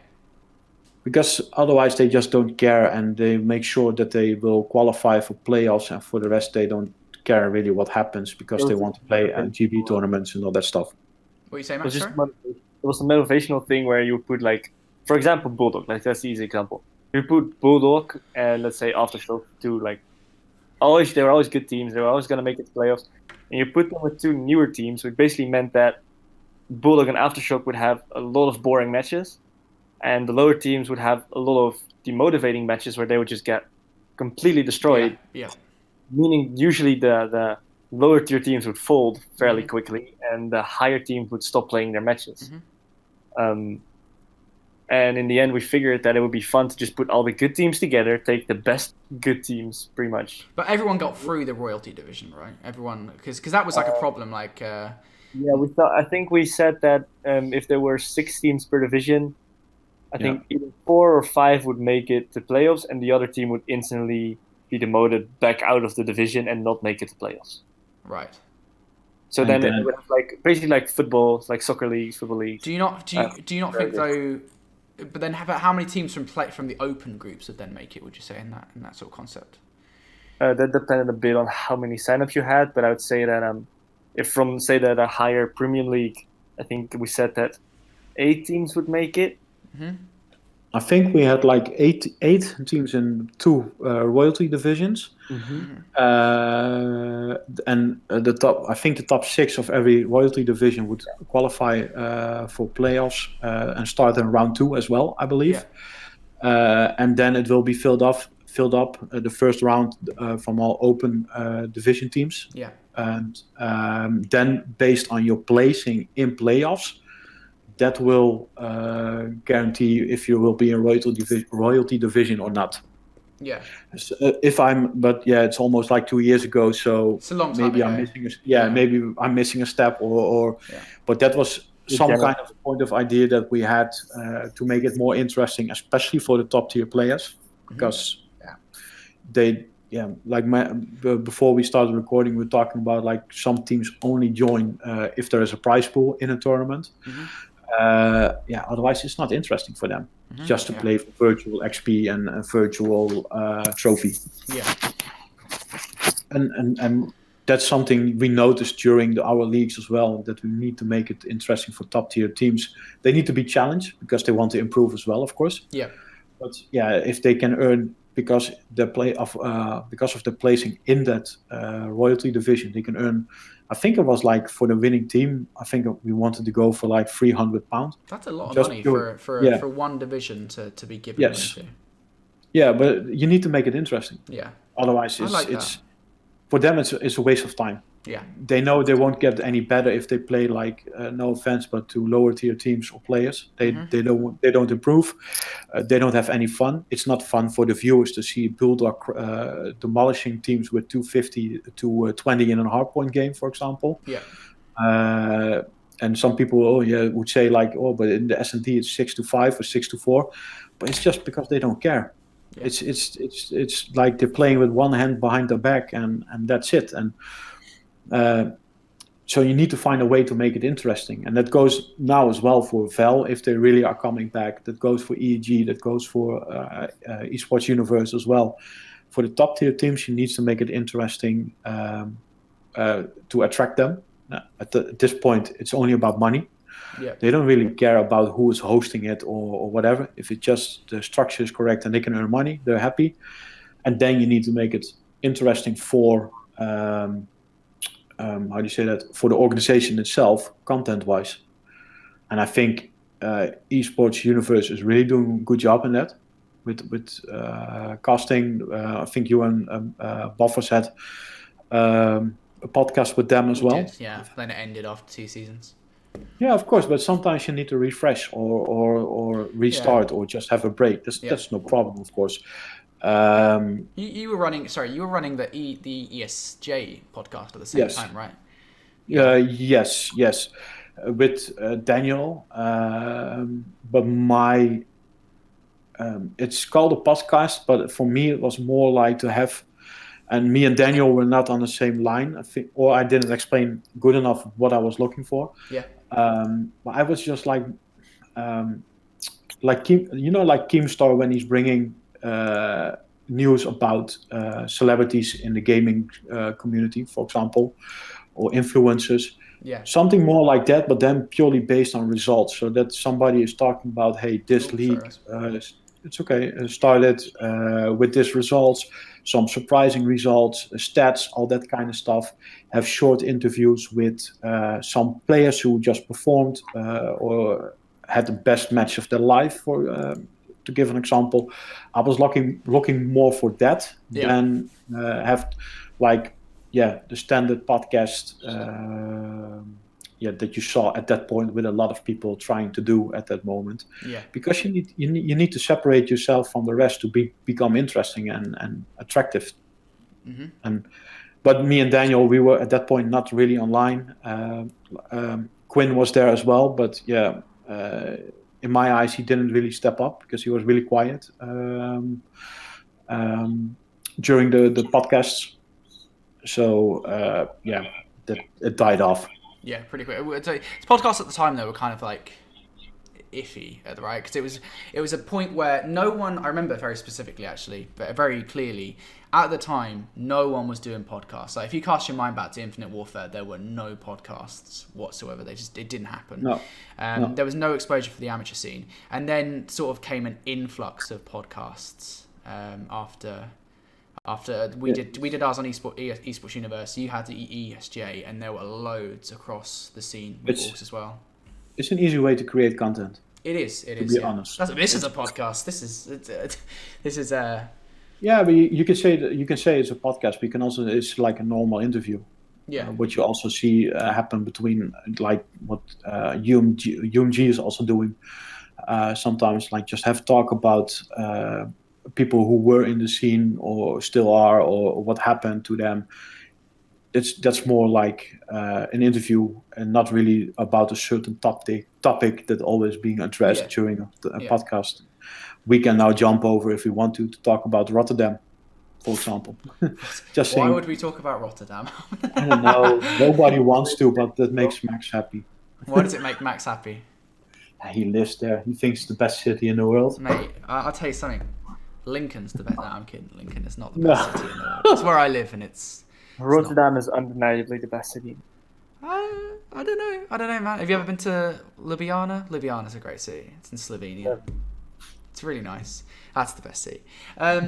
Speaker 3: Because otherwise they just don't care, and they make sure that they will qualify for playoffs, and for the rest they don't care really what happens, because they want to play GB tournaments and all that stuff.
Speaker 1: What are you saying, Max?
Speaker 2: It was a motivational thing where you put for example, Bulldog. That's the easy example. You put Bulldog and let's say Aftershock, two they were always good teams. They were always going to make it to playoffs, and you put them with two newer teams, which basically meant that Bulldog and Aftershock would have a lot of boring matches, and the lower teams would have a lot of demotivating matches where they would just get completely destroyed.
Speaker 1: Yeah.
Speaker 2: Meaning usually the lower tier teams would fold fairly quickly, and the higher teams would stop playing their matches. And in the end, we figured that it would be fun to just put all the good teams together, take the best good teams, pretty much.
Speaker 1: But everyone got through the royalty division, right? Everyone, because that was a problem.
Speaker 2: I think we said that if there were 6 teams per division, I think either 4 or 5 would make it to playoffs, and the other team would instantly be demoted back out of the division and not make it to playoffs.
Speaker 1: Right.
Speaker 2: So then it would have basically like football, like soccer leagues, football leagues.
Speaker 1: Do you not think though? But then, how many teams from the open groups would then make it? Would you say in that sort of concept?
Speaker 2: That depended a bit on how many signups you had, but I would say that if from say that a higher premium league, I think we said that 8 teams would make it.
Speaker 3: I think we had 8 teams in 2 royalty divisions, and the top 6 of every royalty division would qualify for playoffs and start in round 2 as well, I believe. And then it will be filled up the first round from all open division teams. And then based on your placing in playoffs, that will guarantee if you will be in royalty division or not.
Speaker 1: Yeah.
Speaker 3: So, it's almost like 2 years ago. So
Speaker 1: it's a long time
Speaker 3: maybe
Speaker 1: ago.
Speaker 3: maybe I'm missing a step, but that was some kind of point of idea that we had to make it more interesting, especially for the top tier players, because before we started recording, we were talking about like some teams only join if there is a prize pool in a tournament. Otherwise it's not interesting for them just to play for virtual XP and virtual trophy.
Speaker 1: Yeah.
Speaker 3: And that's something we noticed during our leagues as well, that we need to make it interesting for top tier teams. They need to be challenged because they want to improve as well, of course.
Speaker 1: Yeah.
Speaker 3: But if they can earn because of the placing in that royalty division, they can earn. I think it was like for the winning team. I think we wanted to go for like £300.
Speaker 1: That's a lot of money for one division to be given.
Speaker 3: Yes. Money to. Yeah, but you need to make it interesting.
Speaker 1: Yeah.
Speaker 3: Otherwise, it's for them. It's a waste of time.
Speaker 1: Yeah.
Speaker 3: They know they won't get any better if they play like no offense, but to lower tier teams or players. They don't improve. They don't have any fun. It's not fun for the viewers to see Bulldog demolishing teams with 250 to 20 in a hardpoint game, for example.
Speaker 1: Yeah.
Speaker 3: And some people would say like, but in the SNT it's 6-5 or 6-4, but it's just because they don't care. Yeah. It's like they're playing with one hand behind their back and that's it. And so you need to find a way to make it interesting, and that goes now as well for Val if they really are coming back. That goes for EEG. That goes for Esports Universe as well. For the top tier teams, you need to make it interesting to attract them. At this point, it's only about money.
Speaker 1: Yeah.
Speaker 3: They don't really care about who is hosting it or whatever. If it just the structure is correct and they can earn money, they're happy. And then you need to make it interesting for for the organization itself, content-wise. And I think Esports Universe is really doing a good job in that with casting. I think you and Buffers had a podcast with them as well.
Speaker 1: Yeah, then it ended after 2 seasons.
Speaker 3: Yeah, of course, but sometimes you need to refresh or restart or just have a break. That's no problem, of course.
Speaker 1: You were running the ESJ podcast at the same time, right?
Speaker 3: Yes, with Daniel, but it's called a podcast, but for me it was more like to have, and me and Daniel were not on the same line, I think, or I didn't explain good enough what I was looking for.
Speaker 1: Yeah.
Speaker 3: But I was just like Keemstar when he's bringing news about celebrities in the gaming community, for example, or influencers.
Speaker 1: Yeah.
Speaker 3: Something more like that, but then purely based on results. So that somebody is talking about, hey, this league, it's okay, started with this results, some surprising results, stats, all that kind of stuff. Have short interviews with some players who just performed or had the best match of their life, to give an example. I was looking more for that than have the standard podcast that you saw at that point with a lot of people trying to do at that moment.
Speaker 1: Yeah.
Speaker 3: Because you need to separate yourself from the rest to become interesting and attractive.
Speaker 1: Mm-hmm.
Speaker 3: But me and Daniel, we were at that point not really online. Quinn was there as well, but in my eyes, he didn't really step up because he was really quiet during the podcasts. So that it died off.
Speaker 1: Yeah, pretty quick. So, podcasts at the time though were kind of like iffy, right? Because it was a point where no one. I remember very specifically, actually, but very clearly. At the time, no one was doing podcasts. Like if you cast your mind back to Infinite Warfare, there were no podcasts whatsoever. It didn't happen.
Speaker 3: No.
Speaker 1: There was no exposure for the amateur scene, and then sort of came an influx of podcasts after we did ours on Esports Universe. You had the ESJ, and there were loads across the scene with Orcs as well.
Speaker 3: It's an easy way to create content.
Speaker 1: It is.
Speaker 3: To be honest,
Speaker 1: this is a podcast. This is.
Speaker 3: Yeah, but you can say it's a podcast, but you can also it's like a normal interview. Which you also see happen between like what UMG is also doing. Sometimes like just have talk about people who were in the scene or still are, or what happened to them. That's more like an interview and not really about a certain topic that always being addressed during a podcast. We can now jump over if we want to talk about Rotterdam, for example.
Speaker 1: Just why would we talk about Rotterdam?
Speaker 3: I don't know. Nobody wants to, but that makes Max happy.
Speaker 1: Why does it make Max happy?
Speaker 3: He lives there. He thinks it's the best city in the world.
Speaker 1: Mate, I'll tell you something. Lincoln's the best. No, I'm kidding. Lincoln is not the best city in the world. It's where I live, and it's
Speaker 2: Rotterdam is undeniably the best city.
Speaker 1: I don't know, man. Have you ever been to Ljubljana? Ljubljana's a great city. It's in Slovenia. Yeah. It's really nice. That's the best city. I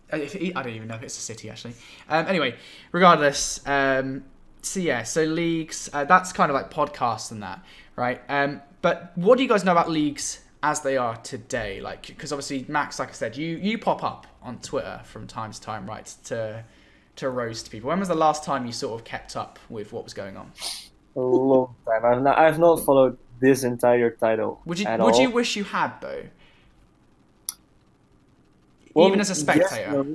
Speaker 1: don't even know if it's a city, actually. Anyway, regardless, so leagues, that's kind of like podcasts and that, right? But what do you guys know about leagues as they are today? Like, because obviously, Max, like I said, you pop up on Twitter from time to time, right, to roast people. When was the last time you sort of kept up with what was going on?
Speaker 2: A long time. I've not followed this entire title.
Speaker 1: Would you wish you had, though? Well, even as a spectator.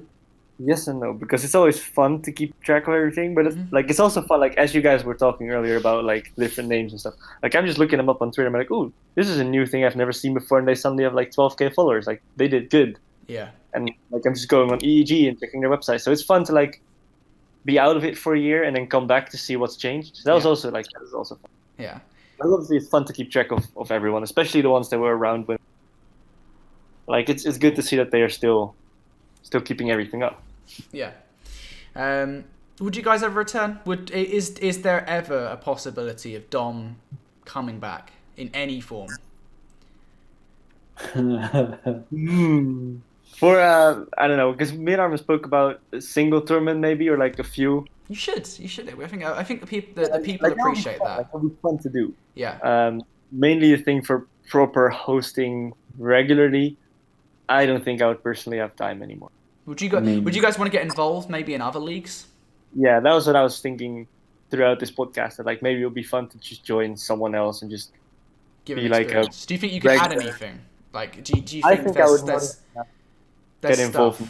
Speaker 2: Yes and no, because it's always fun to keep track of everything, but it's also fun, like as you guys were talking earlier about like different names and stuff. Like I'm just looking them up on Twitter, I'm like, ooh, this is a new thing I've never seen before, and they suddenly have like 12k followers. Like they did good.
Speaker 1: Yeah.
Speaker 2: And like I'm just going on EEG and checking their website. So it's fun to like be out of it for a year and then come back to see what's changed. So that was also fun.
Speaker 1: Yeah.
Speaker 2: But obviously it's fun to keep track of everyone, especially the ones that were around when like it's good to see that they are still keeping everything up.
Speaker 1: Yeah. Would you guys ever return? Is there ever a possibility of Dom coming back in any form?
Speaker 2: For I don't know, because me and Armin spoke about a single tournament maybe, or like a few.
Speaker 1: You should. I think the people appreciate that.
Speaker 2: Like, it'll be fun to do.
Speaker 1: Yeah.
Speaker 2: Mainly the thing for proper hosting regularly. I don't think I would personally have time anymore.
Speaker 1: Would you guys want to get involved maybe in other leagues?
Speaker 2: Yeah, that was what I was thinking throughout this podcast. That like maybe it would be fun to just join someone else and just
Speaker 1: give be like a. Do you think you could add anything? Like, do you think
Speaker 2: I think I would
Speaker 1: get
Speaker 2: involved.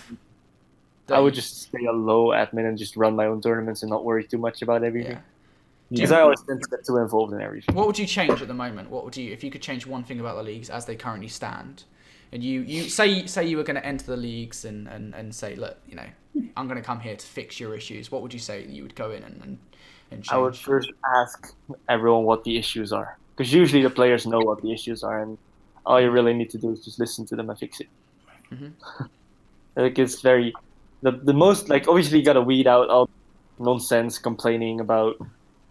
Speaker 2: I would just stay a low admin and just run my own tournaments and not worry too much about everything. Because I always tend to get too involved in everything.
Speaker 1: What would you change at the moment? If you could change one thing about the leagues as they currently stand? And you say you were going to enter the leagues and say, look, I'm going to come here to fix your issues. What would you say you would go in and change?
Speaker 2: I would first ask everyone what the issues are. Because usually the players know what the issues are, and all you really need to do is just listen to them and fix it. Mm-hmm. Like it's very... The most... Like, obviously you got to weed out all nonsense complaining about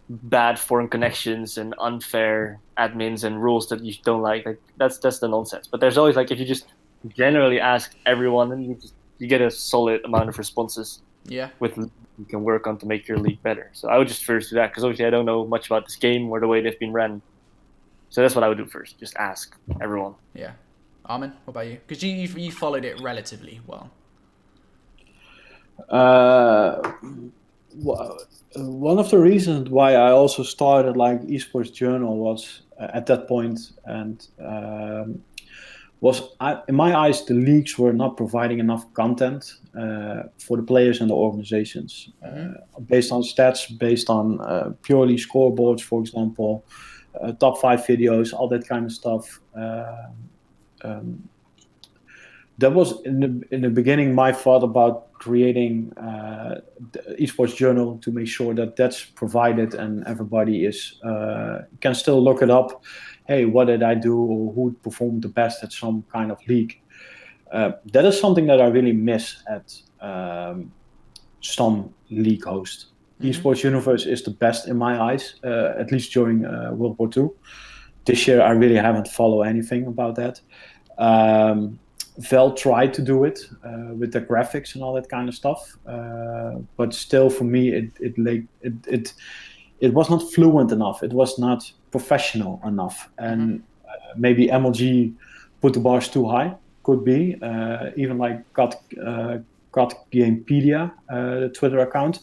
Speaker 2: bad foreign connections and unfair admins and rules that you don't like. Like that's the nonsense. But there's always like if you just generally ask everyone and you get a solid amount of responses.
Speaker 1: Yeah.
Speaker 2: With you can work on to make your league better. So I would just first do that because obviously I don't know much about this game or the way they've been ran. So that's what I would do first. Just ask everyone.
Speaker 1: Yeah. Armin, what about you? Because you followed it relatively well.
Speaker 3: One of the reasons why I also started like Esports Journal was at that point, and in my eyes the leagues were not providing enough content for the players and the organizations, based on stats, based on purely scoreboards, for example, top 5 videos, all that kind of stuff. That was in the beginning my thought about creating the Esports Journal to make sure that that's provided and everybody can still look it up. Hey, what did I do, or who performed the best at some kind of league? That is something that I really miss at some league host. Esports Universe is the best in my eyes, at least during World War II. This year I really haven't followed anything about that. Vel tried to do it with the graphics and all that kind of stuff, but still for me it was not fluent enough. It was not professional enough, and maybe MLG put the bars too high. Could be even like Got Gamepedia, the Twitter account.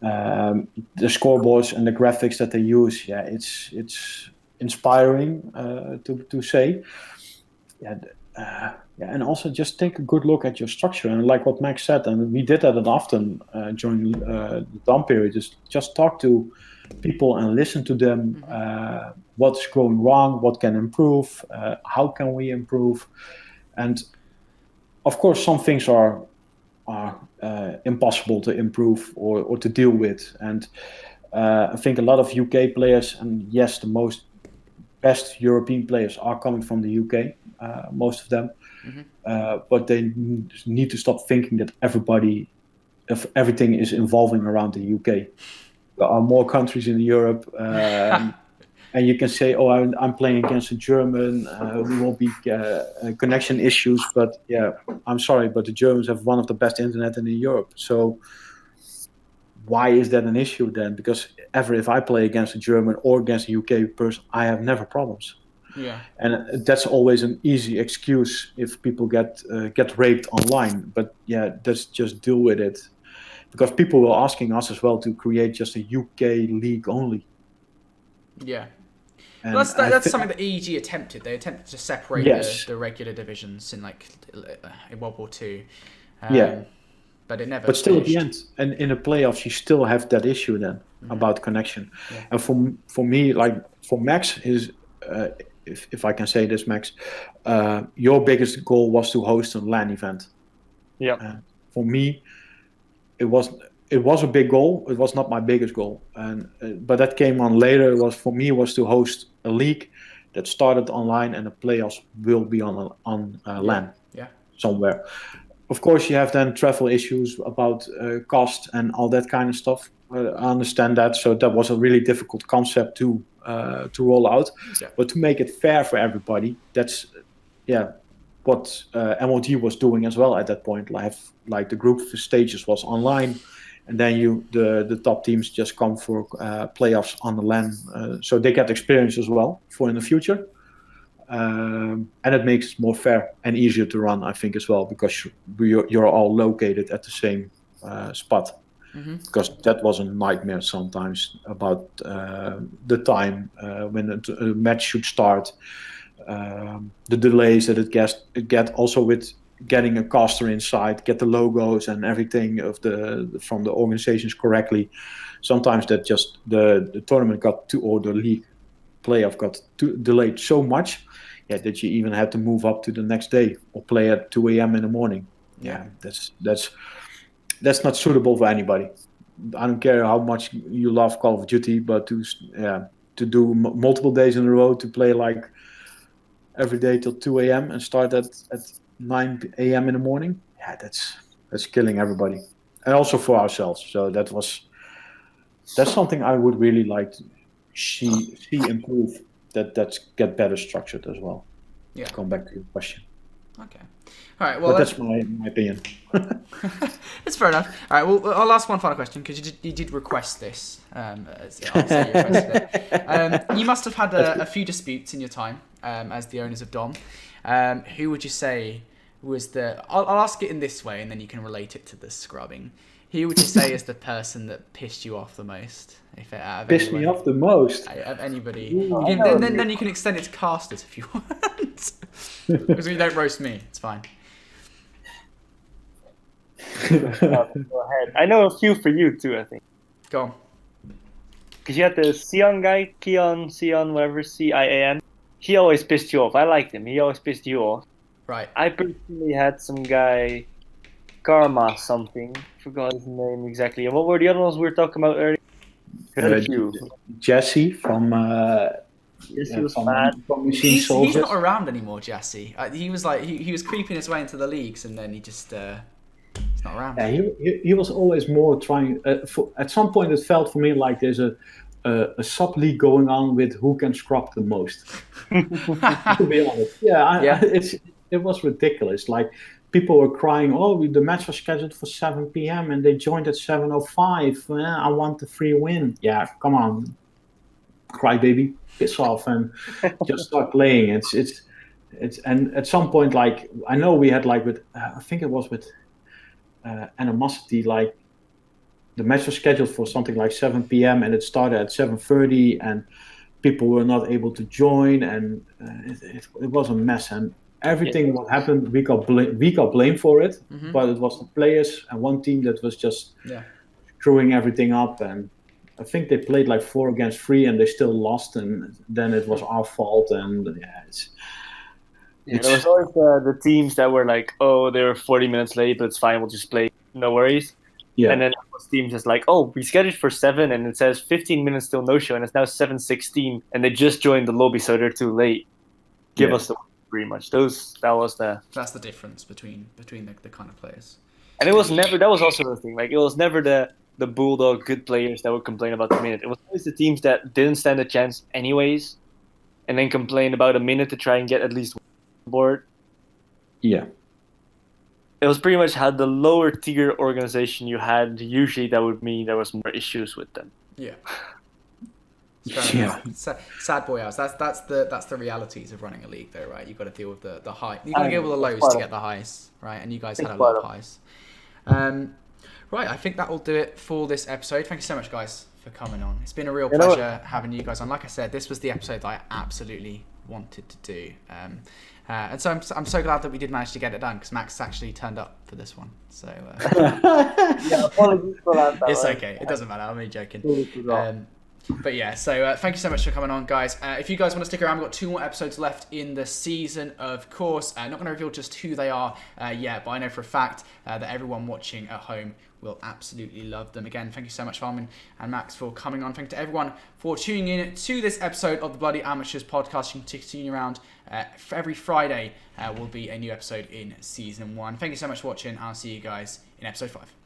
Speaker 3: the scoreboards and the graphics that they use, it's inspiring to say. And also just take a good look at your structure, and like what Max said, and we did that often during the DOM period, is just talk to people and listen to them. What's going wrong, what can improve, how can we improve. And of course some things are impossible to improve or to deal with, and I think a lot of UK players, and yes, the best European players are coming from the UK, most of them, but they need to stop thinking that everything is evolving around the UK. There are more countries in Europe, and you can say, oh, I'm playing against a German, there will be connection issues, but yeah, I'm sorry, but the Germans have one of the best internet in Europe. So why is that an issue then? Because if I play against a German or against a UK person, I have never problems.
Speaker 1: Yeah.
Speaker 3: And that's always an easy excuse if people get raped online. But yeah, let's just deal with it. Because people were asking us as well to create just a UK league only.
Speaker 1: Yeah. Well, that's something that EG attempted. They attempted to separate the regular divisions in World War II. But it never.
Speaker 3: But still, at the end, and in the playoffs, you still have that issue then about connection. Yeah. And for me, for Max, if I can say this, Max, your biggest goal was to host a LAN event.
Speaker 2: Yeah.
Speaker 3: For me, it was a big goal. It was not my biggest goal, but that came on later. For me was to host a league that started online, and the playoffs will be on LAN somewhere. Of course, you have then travel issues about cost and all that kind of stuff. I understand that, so that was a really difficult concept to roll out. Yeah. But to make it fair for everybody, that's what MOD was doing as well at that point. Like the group stages was online, and then the top teams just come for playoffs on the LAN, so they get experience as well for in the future. And it makes it more fair and easier to run, I think, as well, because you're all located at the same spot. Because that was a nightmare sometimes about the time when a match should start, the delays that it get also with getting a caster inside, get the logos and everything from the organizations correctly. Sometimes that just the tournament or the league playoff got delayed so much that you even had to move up to the next day or play at 2 a.m. in the morning. Yeah, that's not suitable for anybody. I don't care how much you love Call of Duty, but to do multiple days in a row, to play like every day till 2 a.m. and start at 9 a.m. in the morning, that's killing everybody, and also for ourselves. So that's something I would really like to see improve. That's get better structured as well. Yeah. To come back to your question.
Speaker 1: Okay. All right. Well,
Speaker 3: that's my opinion.
Speaker 1: That's fair enough. All right. Well, I'll ask one final question because you did request this. I'll say you requested it. You must have had a few disputes in your time as the owners of DOM. Who would you say was the? I'll ask it in this way, and then you can relate it to the scrubbing. Who would you say is the person that pissed you off the most?
Speaker 3: Pissed me off the most?
Speaker 1: Of anybody. Then you can extend it to casters if you want. Because you don't roast me. It's fine.
Speaker 2: Go ahead. I know a few for you too, I think.
Speaker 1: Go on.
Speaker 2: Because you had the Sion guy, Sion, whatever, Cian. He always pissed you off. I liked him. He always pissed you off.
Speaker 1: Right.
Speaker 2: I personally had some guy, Karma something. Forgot his name exactly. And what were the other ones we were talking about earlier?
Speaker 3: Jesse from.
Speaker 2: Jesse was bad.
Speaker 1: He's not around anymore, Jesse. He was he was creeping his way into the leagues, and then he just he's not around.
Speaker 3: Yeah, he was always more trying. At some point, it felt for me like there's a sub league going on with who can scrub the most. To be honest, it was ridiculous. Like people were crying, "Oh, the match was scheduled for 7 p.m. and they joined at 7:05. I want the free win." Yeah, come on, crybaby, piss off and just start playing. It's and at some point, like I know we had with I think it was with Animosity, like the match was scheduled for something like 7 p.m. and it started at 7:30, and people were not able to join, and it was a mess. And everything what happened, we got blamed for it, but it was the players and one team that was just screwing everything up. And I think they played like 4 against 3, and they still lost, and then it was our fault. And
Speaker 2: there was always the teams that were like, oh, they were 40 minutes late, but it's fine, we'll just play, no worries. Yeah. And then those teams just like, oh, we scheduled for 7, and it says 15 minutes still no show, and it's now 7:16, and they just joined the lobby, so they're too late. Give us the pretty much. That's
Speaker 1: the difference between the kind of players.
Speaker 2: And it was never, that was also the thing. Like, it was never the bulldog good players that would complain about the minute. It was always the teams that didn't stand a chance anyways, and then complain about a minute to try and get at least one board.
Speaker 3: Yeah.
Speaker 2: It was pretty much how the lower tier organization you had, usually that would mean there was more issues with them.
Speaker 1: Yeah. Sad boy hours. That's the realities of running a league, though, right? You've got to deal with the high. You've got to deal with the lows to get the highs, right? And you guys had a lot of highs. Right, I think that will do it for this episode. Thank you so much, guys, for coming on. It's been a real pleasure having you guys on. Like I said, this was the episode that I absolutely wanted to do. And so I'm so glad that we did manage to get it done, because Max actually turned up for this one. So
Speaker 2: apologies for that.
Speaker 1: It's okay. It doesn't matter. I'm only joking. But yeah, so thank you so much for coming on, guys. If you guys want to stick around, we've got 2 more episodes left in the season, of course. Not going to reveal just who they are yet, but I know for a fact that everyone watching at home will absolutely love them. Again, thank you so much, Armin and Max, for coming on. Thank you to everyone for tuning in to this episode of the Bloody Amateurs podcast. You can continue around for every Friday will be a new episode in season 1. Thank you so much for watching. I'll see you guys in episode 5.